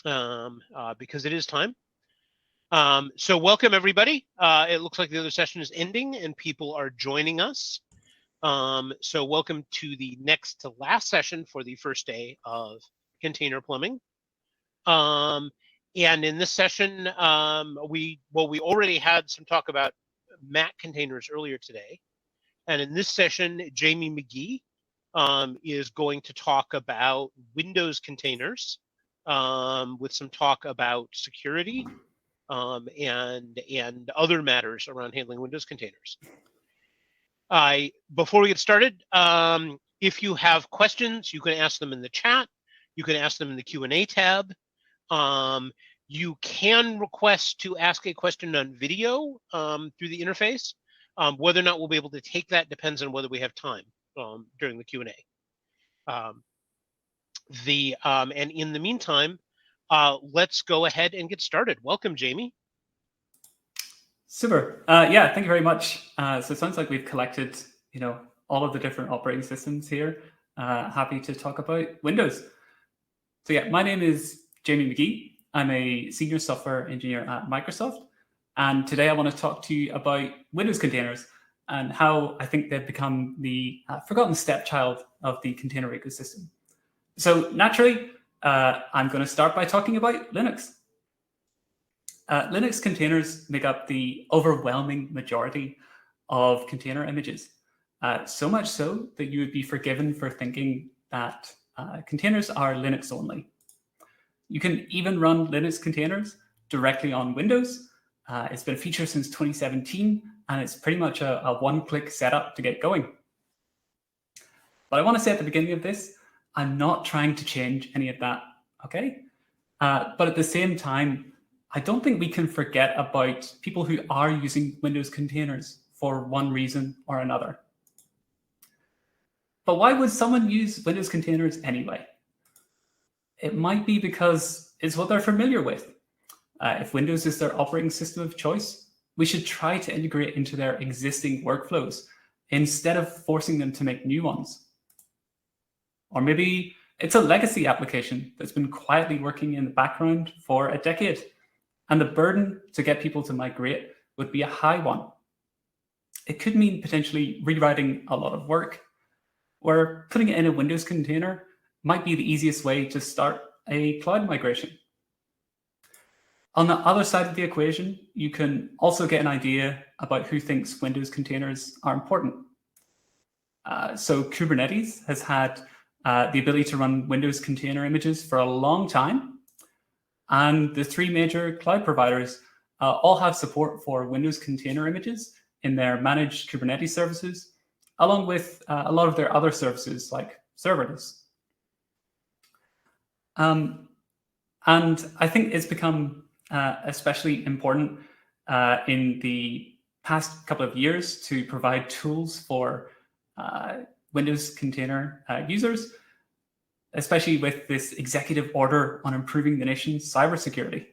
because it is time. So welcome everybody. It looks like the other session is ending and people are joining us. So welcome to the next to last session for the first day of container plumbing. And in this session, we already had some talk about Mac containers earlier today. And in this session, Jamie Magee is going to talk about Windows containers with some talk about security and other matters around handling Windows containers. Before we get started, if you have questions, you can ask them in the chat. You can ask them in the Q&A tab. You can request to ask a question on video through the interface. Whether or not we'll be able to take that depends on whether we have time during the Q&A. And in the meantime, let's go ahead and get started. Welcome, Jamie. Super. Yeah, thank you very much. So it sounds like we've collected, all of the different operating systems here. Happy to talk about Windows. So yeah, my name is Jamie Magee. I'm a senior software engineer at Microsoft. And today I want to talk to you about Windows containers and how I think they've become the forgotten stepchild of the container ecosystem. So naturally, I'm going to start by talking about Linux. Linux containers make up the overwhelming majority of container images, so much so that you would be forgiven for thinking that containers are Linux only. You can even run Linux containers directly on Windows. It's been a feature since 2017, and it's pretty much a one-click setup to get going. But I want to say at the beginning of this, I'm not trying to change any of that, okay? But at the same time, I don't think we can forget about people who are using Windows containers for one reason or another. But why would someone use Windows containers anyway? It might be because it's what they're familiar with. If Windows is their operating system of choice, we should try to integrate into their existing workflows instead of forcing them to make new ones. Or maybe it's a legacy application that's been quietly working in the background for a decade, and the burden to get people to migrate would be a high one. It could mean potentially rewriting a lot of work, where putting it in a Windows container might be the easiest way to start a cloud migration. On the other side of the equation, you can also get an idea about who thinks Windows containers are important. So Kubernetes has had the ability to run Windows container images for a long time. And the three major cloud providers all have support for Windows container images in their managed Kubernetes services, along with a lot of their other services like serverless. And I think it's become especially important in the past couple of years to provide tools for Windows container users, especially with this executive order on improving the nation's cybersecurity.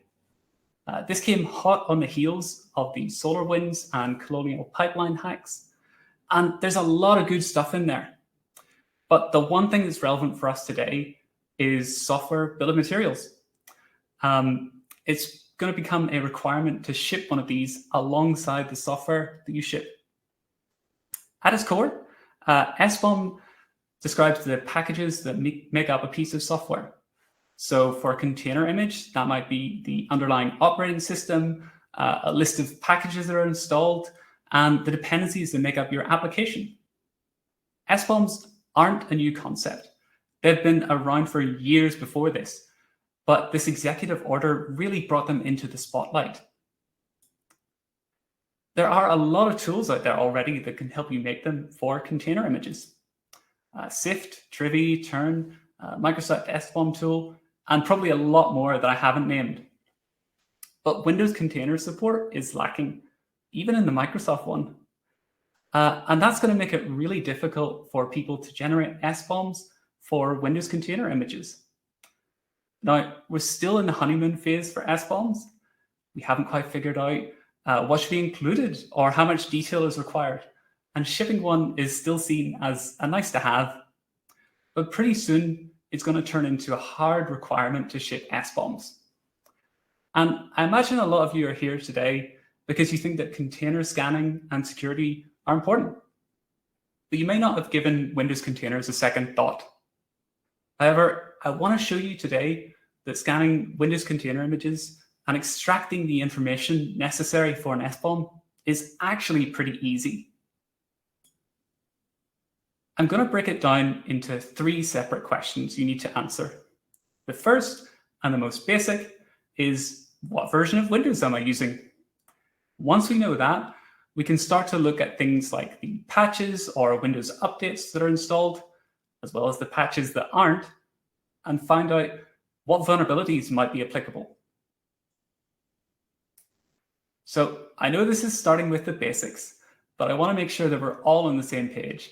This came hot on the heels of the SolarWinds and Colonial Pipeline hacks, and there's a lot of good stuff in there. But the one thing that's relevant for us today is software bill of materials. It's going to become a requirement to ship one of these alongside the software that you ship. At its core, SBOM describes the packages that make up a piece of software. So for a container image, that might be the underlying operating system, a list of packages that are installed, and the dependencies that make up your application. SBOMs aren't a new concept. They've been around for years before this, but this executive order really brought them into the spotlight. There are a lot of tools out there already that can help you make them for container images. Sift, Trivy, Turn, Microsoft SBOM tool, and probably a lot more that I haven't named. But Windows container support is lacking, even in the Microsoft one. And that's going to make it really difficult for people to generate SBOMs for Windows container images. Now, we're still in the honeymoon phase for SBOMs. We haven't quite figured out what should be included or how much detail is required. And shipping one is still seen as a nice to have. But pretty soon, it's going to turn into a hard requirement to ship SBOMs. And I imagine a lot of you are here today because you think that container scanning and security are important. But you may not have given Windows containers a second thought. However, I want to show you today that scanning Windows container images and extracting the information necessary for an SBOM is actually pretty easy. I'm going to break it down into 3 separate questions you need to answer. The first and the most basic is, what version of Windows am I using? Once we know that, we can start to look at things like the patches or Windows updates that are installed, as well as the patches that aren't, and find out what vulnerabilities might be applicable. So I know this is starting with the basics, but I want to make sure that we're all on the same page.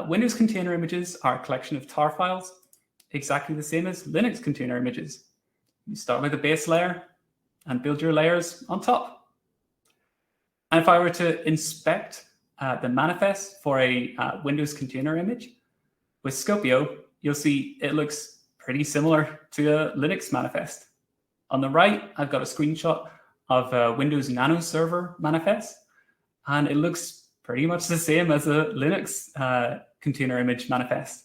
Windows container images are a collection of tar files, exactly the same as Linux container images. You start with a base layer and build your layers on top. And if I were to inspect the manifest for a Windows container image with Scopio, you'll see it looks pretty similar to a Linux manifest. On the right, I've got a screenshot of a Windows Nano Server manifest, and it looks pretty much the same as a Linux container image manifest.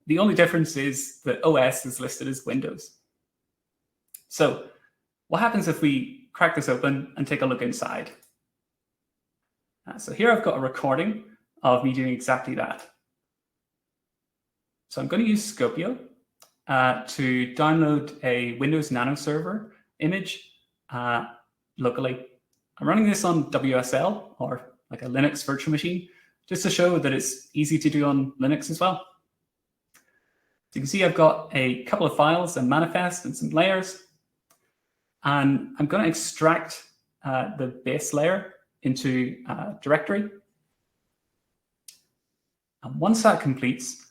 The only difference is that OS is listed as Windows. So what happens if we crack this open and take a look inside? So here I've got a recording of me doing exactly that. So I'm going to use Scopio to download a Windows Nano Server image locally. I'm running this on WSL, or like a Linux virtual machine, just to show that it's easy to do on Linux as well. So you can see I've got a couple of files, a manifest and some layers. And I'm going to extract the base layer into a directory. And once that completes,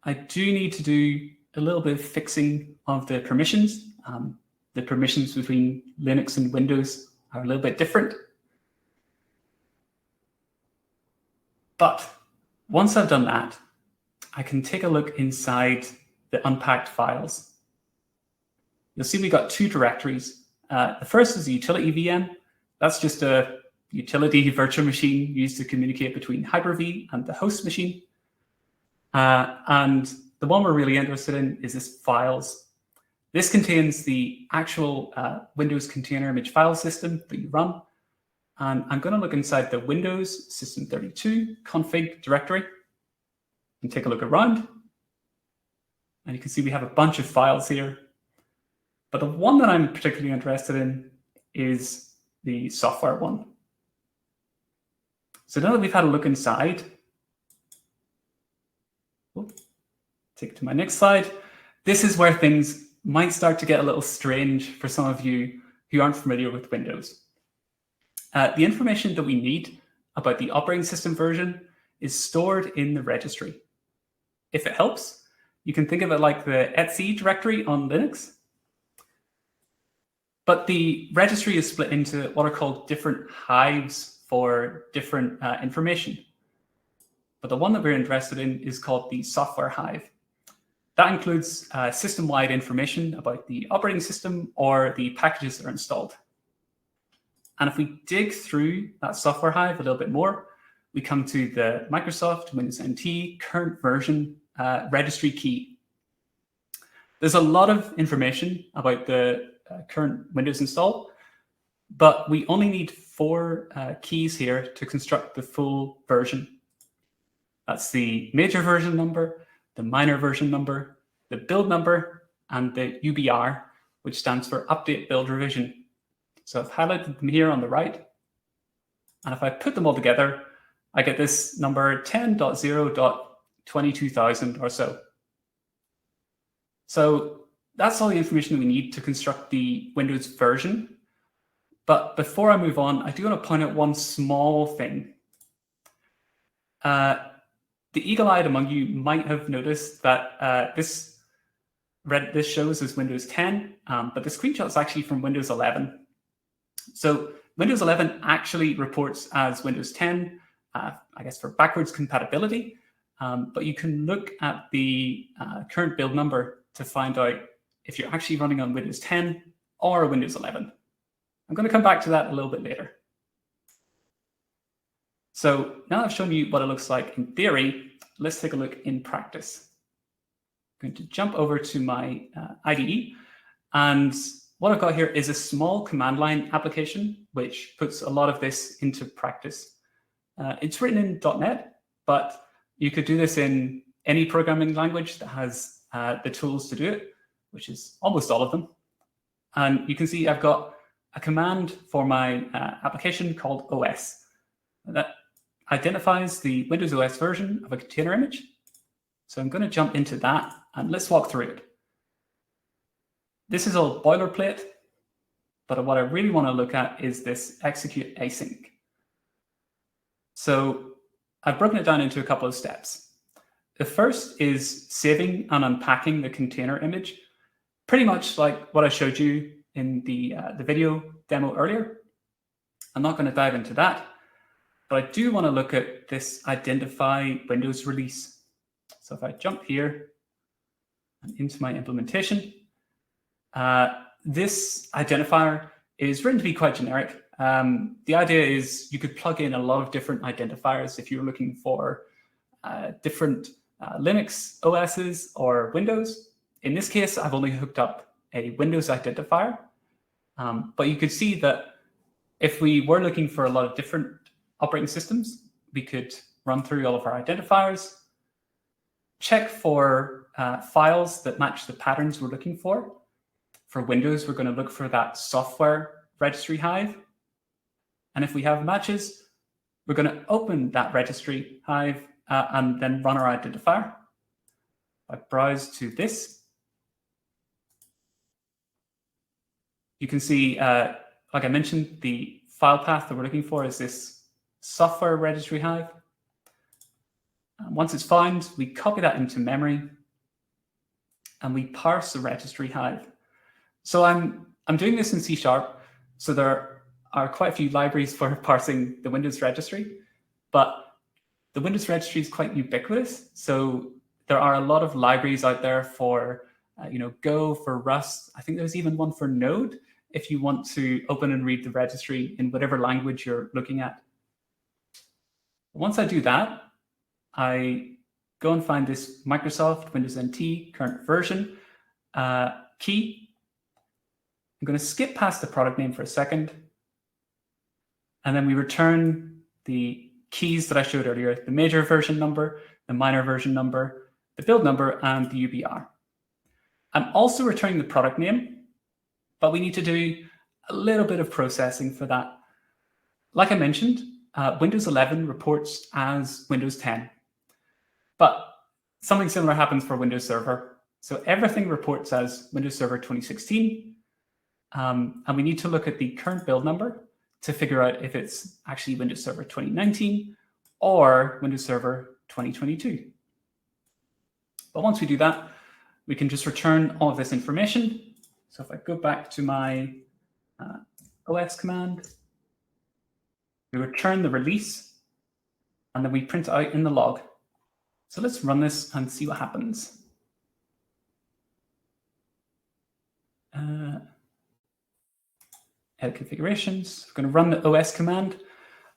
I do need to do a little bit of fixing of the permissions. The permissions between Linux and Windows are a little bit different. But once I've done that, I can take a look inside the unpacked files. You'll see we got 2 directories. The first is a utility VM. That's just a utility virtual machine used to communicate between Hyper-V and the host machine. And the one we're really interested in is this files. This contains the actual Windows container image file system that you run. And I'm going to look inside the Windows System32 config directory and take a look around. And you can see we have a bunch of files here. But the one that I'm particularly interested in is the software one. So now that we've had a look inside, take it to my next slide. This is where things might start to get a little strange for some of you who aren't familiar with Windows. The information that we need about the operating system version is stored in the registry. If it helps, you can think of it like the etc directory on Linux. But the registry is split into what are called different hives for different information. But the one that we're interested in is called the software hive. That includes system-wide information about the operating system or the packages that are installed. And if we dig through that software hive a little bit more, we come to the Microsoft Windows NT current version registry key. There's a lot of information about the current Windows install, but we only need 4 keys here to construct the full version. That's the major version number, the minor version number, the build number, and the UBR, which stands for Update Build Revision. So I've highlighted them here on the right. And if I put them all together, I get this number 10.0.22,000 or so. So that's all the information that we need to construct the Windows version. But before I move on, I do want to point out one small thing. The eagle-eyed among you might have noticed that this shows as Windows 10, but the screenshot is actually from Windows 11. So Windows 11 actually reports as Windows 10, I guess for backwards compatibility, but you can look at the current build number to find out if you're actually running on Windows 10 or Windows 11. I'm going to come back to that a little bit later. So now I've shown you what it looks like in theory, let's take a look in practice. I'm going to jump over to my IDE, and what I've got here is a small command line application, which puts a lot of this into practice. It's written in .NET, but you could do this in any programming language that has the tools to do it, which is almost all of them. And you can see I've got a command for my application called OS. That identifies the Windows OS version of a container image. So I'm going to jump into that and let's walk through it. This is all boilerplate, but what I really want to look at is this execute async. So I've broken it down into a couple of steps. The first is saving and unpacking the container image, pretty much like what I showed you in the video demo earlier. I'm not going to dive into that, but I do want to look at this identify Windows release. So if I jump here and into my implementation, this identifier is written to be quite generic. The idea is you could plug in a lot of different identifiers if you're looking for different Linux OSs or Windows. In this case, I've only hooked up a Windows identifier, but you could see that if we were looking for a lot of different operating systems, we could run through all of our identifiers, check for files that match the patterns we're looking for. For Windows, we're going to look for that software registry hive. And if we have matches, we're going to open that registry hive and then run our identifier. I browse to this. You can see, like I mentioned, the file path that we're looking for is this software registry hive. Once it's found, we copy that into memory and we parse the registry hive. So I'm doing this in C#, so there are quite a few libraries for parsing the Windows registry, but the Windows registry is quite ubiquitous. So there are a lot of libraries out there for, Go, for Rust. I think there's even one for Node if you want to open and read the registry in whatever language you're looking at. Once I do that, I go and find this Microsoft Windows NT current version key. I'm going to skip past the product name for a second. And then we return the keys that I showed earlier, the major version number, the minor version number, the build number, and the UBR. I'm also returning the product name, but we need to do a little bit of processing for that. Like I mentioned, Windows 11 reports as Windows 10, but something similar happens for Windows Server. So everything reports as Windows Server 2016, and we need to look at the current build number to figure out if it's actually Windows Server 2019 or Windows Server 2022. But once we do that, we can just return all of this information. So if I go back to my OS command, we return the release, and then we print it out in the log. So let's run this and see what happens. Edit configurations. I'm going to run the OS command,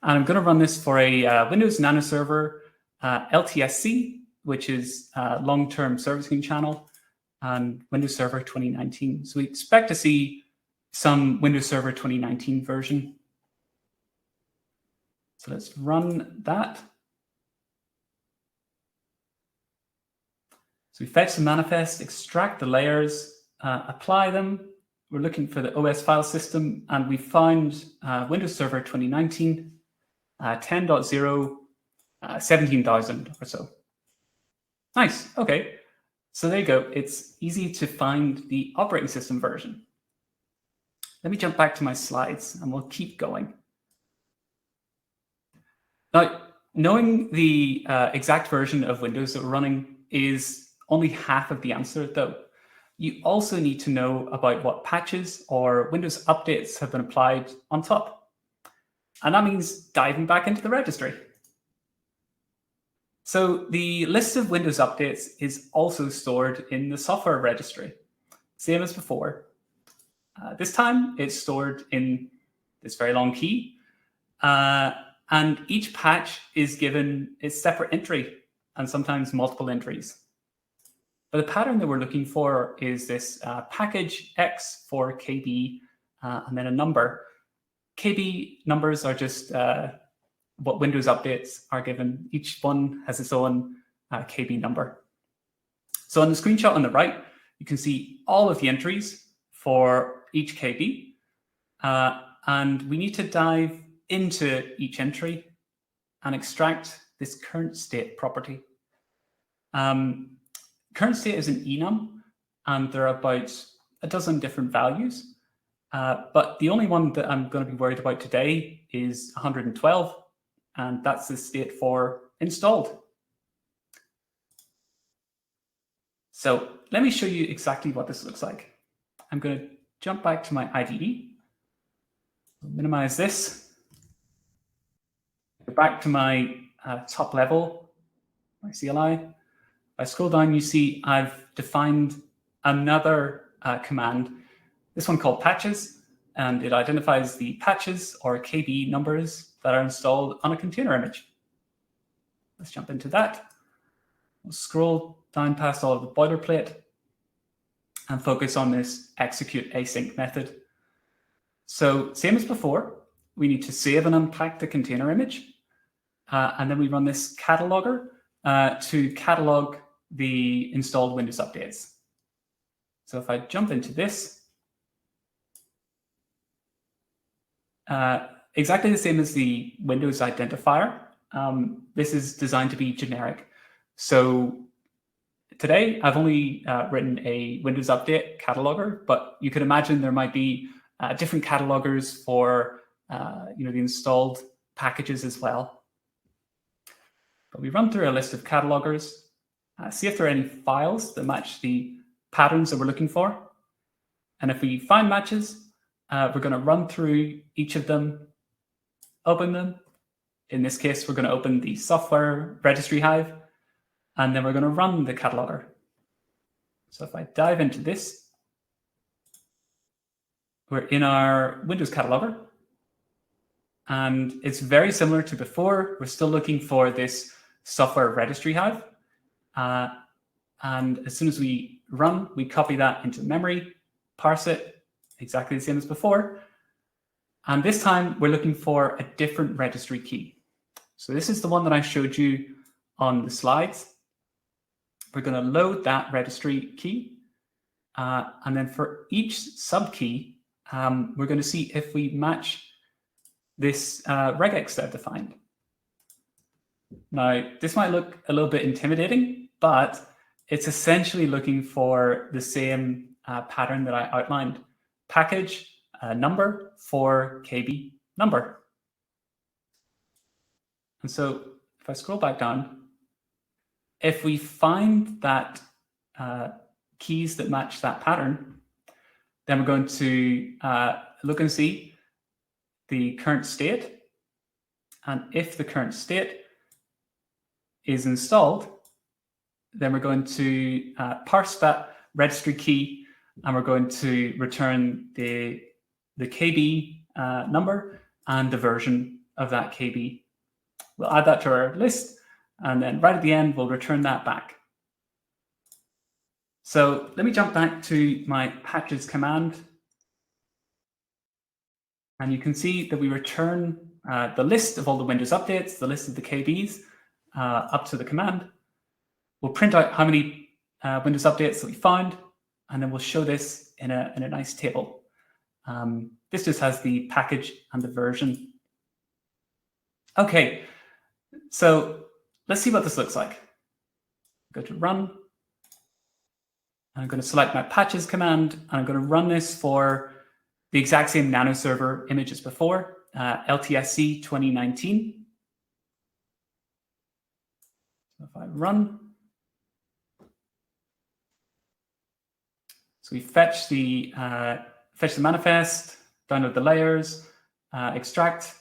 and I'm going to run this for a Windows Nano Server LTSC, which is long-term servicing channel, and Windows Server 2019. So we expect to see some Windows Server 2019 version. So let's run that. So we fetch the manifest, extract the layers, apply them. We're looking for the OS file system, and we found Windows Server 2019, 10.0, 17,000 or so. Nice, okay. So there you go. It's easy to find the operating system version. Let me jump back to my slides, and we'll keep going. Now, knowing the exact version of Windows that we're running is only half of the answer, though. You also need to know about what patches or Windows updates have been applied on top. And that means diving back into the registry. So the list of Windows updates is also stored in the software registry, same as before. This time it's stored in this very long key, and each patch is given its separate entry and sometimes multiple entries. But the pattern that we're looking for is this package X for KB and then a number. KB numbers are just what Windows updates are given. Each one has its own KB number. So on the screenshot on the right, you can see all of the entries for each KB. And we need to dive into each entry and extract this current state property. Current state is an enum, and there are about a dozen different values. But the only one that I'm going to be worried about today is 112, and that's the state for installed. So let me show you exactly what this looks like. I'm going to jump back to my IDE, minimize this, go back to my top level, my CLI. If I scroll down, you see I've defined another command, this one called patches, and it identifies the patches or KB numbers that are installed on a container image. Let's jump into that. We'll scroll down past all of the boilerplate and focus on this execute async method. So same as before, we need to save and unpack the container image. And then we run this cataloger to catalog the installed Windows updates. So if I jump into this, exactly the same as the Windows identifier. This is designed to be generic. So today I've only written a Windows Update cataloger, but you could imagine there might be different catalogers for the installed packages as well. But we run through a list of catalogers, see if there are any files that match the patterns that we're looking for. And if we find matches, we're going to run through each of them, open them. In this case, we're going to open the software registry hive, and then we're going to run the cataloger. So if I dive into this, we're in our Windows cataloger, and it's very similar to before. We're still looking for this software registry hive. And as soon as we run, we copy that into memory, parse it, exactly the same as before. And this time we're looking for a different registry key. So this is the one that I showed you on the slides. We're going to load that registry key. And then for each subkey, we're going to see if we match this regex that I've defined. Now, this might look a little bit intimidating, but it's essentially looking for the same pattern that I outlined. Package number for KB number. And so if I scroll back down, if we find that keys that match that pattern, then we're going to look and see the current state. And if the current state is installed, then we're going to parse that registry key, and we're going to return the KB number and the version of that KB. We'll add that to our list, and then right at the end, we'll return that back. So let me jump back to my patches command. And you can see that we return the list of all the Windows updates, the list of the KBs up to the command. We'll print out how many Windows updates that we found, and then we'll show this in a nice table. This just has the package and the version. Okay, so let's see what this looks like. Go to run. I'm going to select my patches command, and I'm going to run this for the exact same nano server image as before, LTSC 2019. So if I run, so we fetch the manifest, download the layers, extract,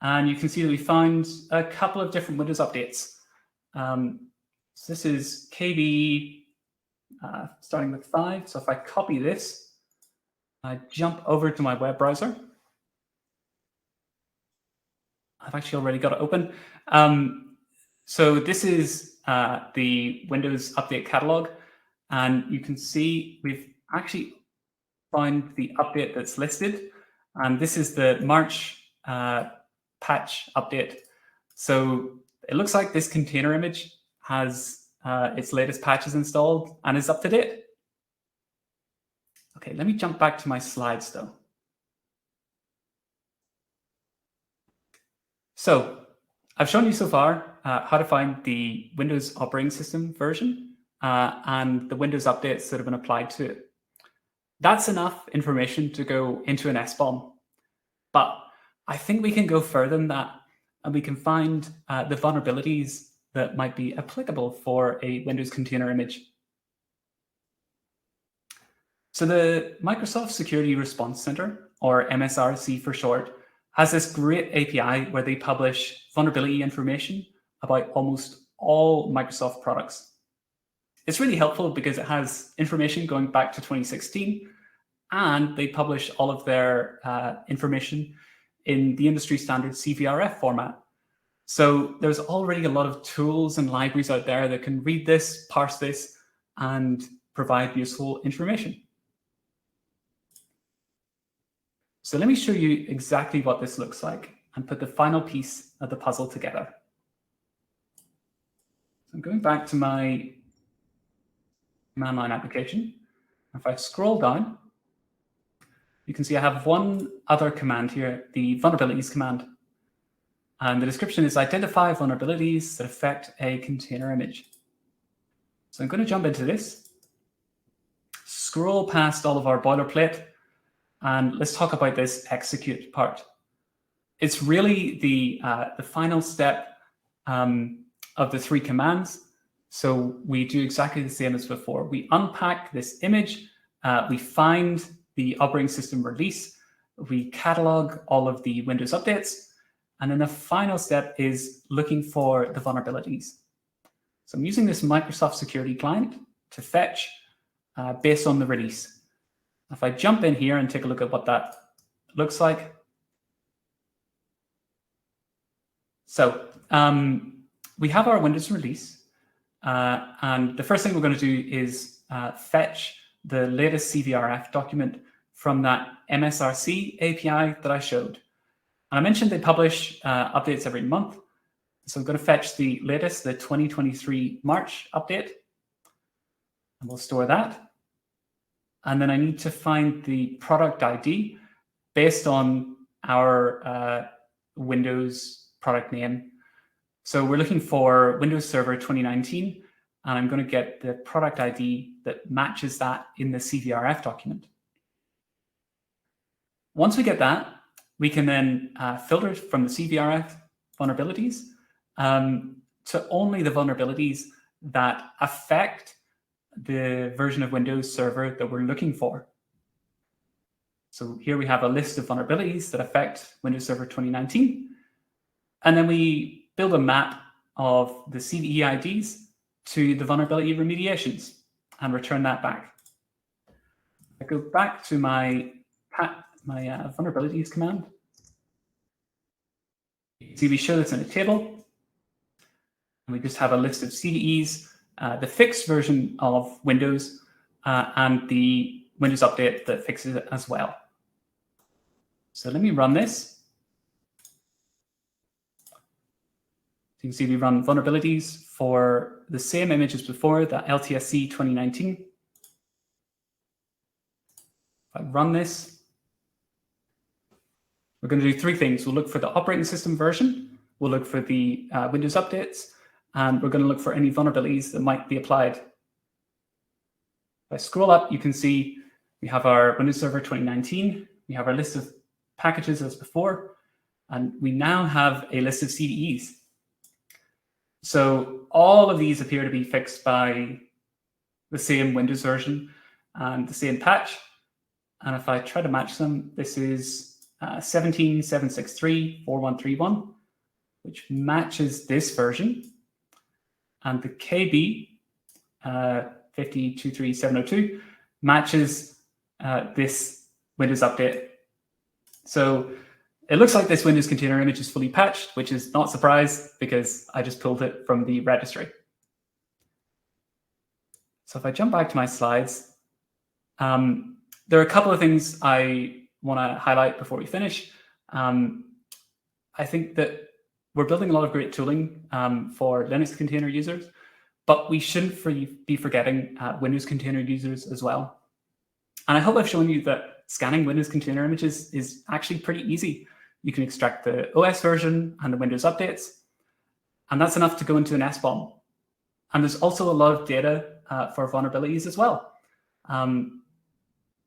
and you can see that we found a couple of different Windows updates. So this is KB starting with 5. So if I copy this I jump over to my web browser. I've actually already got it open. So this is the Windows Update catalog. And you can see we've actually found the update that's listed. And this is the March patch update. So it looks like this container image has its latest patches installed and is up to date. Okay, let me jump back to my slides though. So I've shown you so far how to find the Windows operating system version and the Windows updates that have been applied to it. That's enough information to go into an SBOM. But I think we can go further than that, and we can find the vulnerabilities that might be applicable for a Windows container image. So the Microsoft Security Response Center, or MSRC for short, has this great API where they publish vulnerability information about almost all Microsoft products. It's really helpful because it has information going back to 2016, and they publish all of their information in the industry standard CVRF format. So there's already a lot of tools and libraries out there that can read this, parse this, and provide useful information. So let me show you exactly what this looks like and put the final piece of the puzzle together. So I'm going back to my command line application. If I scroll down, you can see I have one other command here, the vulnerabilities command. And the description is identify vulnerabilities that affect a container image. So I'm going to jump into this, scroll past all of our boilerplate, and let's talk about this execute part. It's really the final step of the three commands. So we do exactly the same as before. We unpack this image, we find the operating system release, we catalog all of the Windows updates, and then the final step is looking for the vulnerabilities. So I'm using this Microsoft Security Client to fetch based on the release. If I jump in here and take a look at what that looks like. So we have our Windows release. And the first thing we're going to do is fetch the latest CVRF document from that MSRC API that I showed. And I mentioned they publish updates every month. So I'm going to fetch the latest, the 2023 March update. And we'll store that. And then I need to find the product ID based on our Windows product name. So we're looking for Windows Server 2019, and I'm going to get the product ID that matches that in the CVRF document. Once we get that, we can then filter from the CVRF vulnerabilities to only the vulnerabilities that affect the version of Windows Server that we're looking for. So here we have a list of vulnerabilities that affect Windows Server 2019. And then we build a map of the CVE IDs to the vulnerability remediations and return that back. I go back to my vulnerabilities command. See, we show this in a table. And we just have a list of CVEs, the fixed version of Windows, and the Windows update that fixes it as well. So let me run this. So you can see we run vulnerabilities for the same image as before, that LTSC 2019. If I run this, we're going to do three things. We'll look for the operating system version, we'll look for the Windows updates, and we're going to look for any vulnerabilities that might be applied. If I scroll up, you can see we have our Windows Server 2019, we have our list of packages as before, and we now have a list of CVEs. So all of these appear to be fixed by the same Windows version and the same patch. And if I try to match them, this is 17.763.4131, which matches this version. And the KB 523702 matches this Windows Update. So it looks like this Windows container image is fully patched, which is not a surprise because I just pulled it from the registry. So if I jump back to my slides, there are a couple of things I want to highlight before we finish. I think that we're building a lot of great tooling for Linux container users, but we shouldn't be forgetting Windows container users as well. And I hope I've shown you that scanning Windows container images is actually pretty easy. You can extract the OS version and the Windows updates, and that's enough to go into an SBOM. And there's also a lot of data for vulnerabilities as well.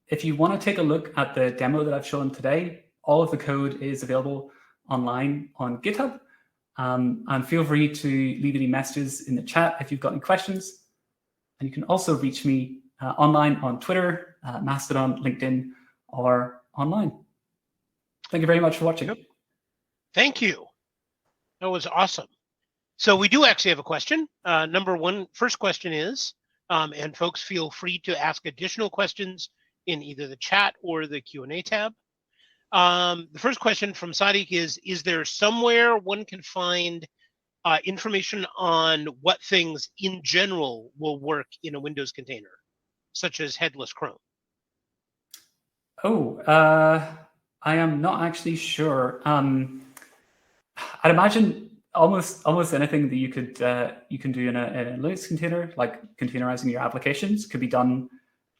If you want to take a look at the demo that I've shown today, all of the code is available online on GitHub. And feel free to leave any messages in the chat if you've got any questions. And you can also reach me online on Twitter, Mastodon, LinkedIn, or online. Thank you very much for watching. Yep. Thank you. That was awesome. So we do actually have a question. First question is, and folks feel free to ask additional questions in either the chat or the Q&A tab. The first question from Sadiq is there somewhere one can find information on what things in general will work in a Windows container, such as headless Chrome? Oh, I am not actually sure. I'd imagine almost anything that you can do in a Linux container, like containerizing your applications, could be done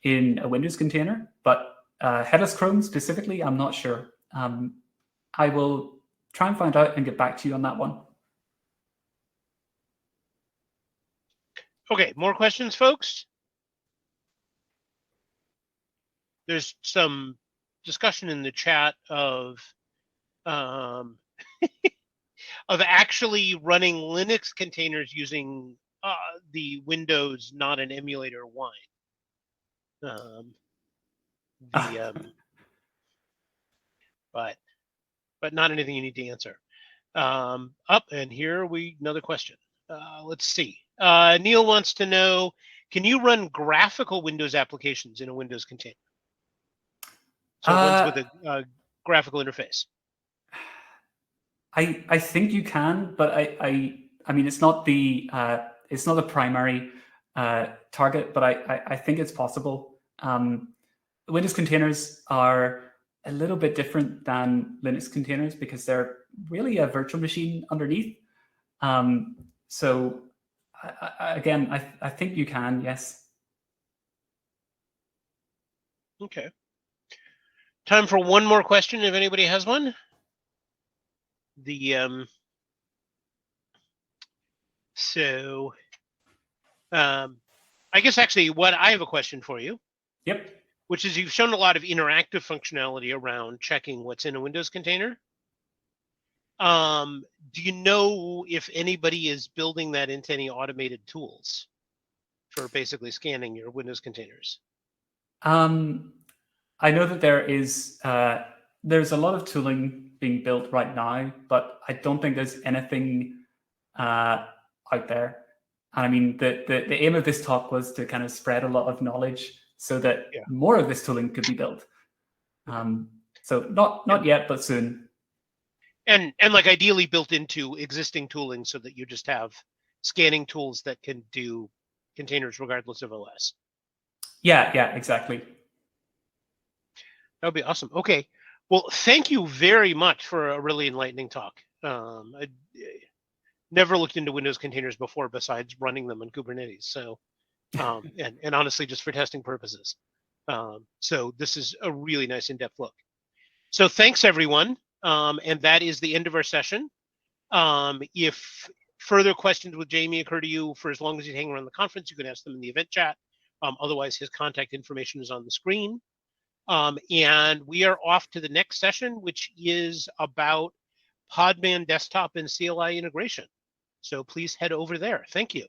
in a Windows container. But headless Chrome specifically, I'm not sure. I will try and find out and get back to you on that one. Okay, more questions, folks? There's some discussion in the chat of of actually running Linux containers using the Windows, not an emulator, wide. But not anything you need to answer. And here another question. Let's see. Neil wants to know, can you run graphical Windows applications in a Windows container? So ones with a graphical interface. I think you can, but I mean it's not the primary target, but I think it's possible. Windows containers are a little bit different than Linux containers because they're really a virtual machine underneath. So again, I think you can, yes. Okay. Time for one more question if anybody has one. I guess actually I have a question for you. Yep. Which is you've shown a lot of interactive functionality around checking what's in a Windows container. Do you know if anybody is building that into any automated tools for basically scanning your Windows containers? I know that there's a lot of tooling being built right now, but I don't think there's anything out there. And I mean, the aim of this talk was to kind of spread a lot of knowledge so that more of this tooling could be built. So not yet, but soon. And like ideally built into existing tooling so that you just have scanning tools that can do containers regardless of OS. Yeah, exactly. That would be awesome. Okay. Well, thank you very much for a really enlightening talk. I never looked into Windows containers before besides running them on Kubernetes. So, and honestly, just for testing purposes. So this is a really nice in-depth look. So thanks, everyone. And that is the end of our session. If further questions with Jamie occur to you, for as long as you hang around the conference, you can ask them in the event chat. Otherwise, his contact information is on the screen. And we are off to the next session, which is about Podman Desktop and CLI integration. So please head over there. Thank you.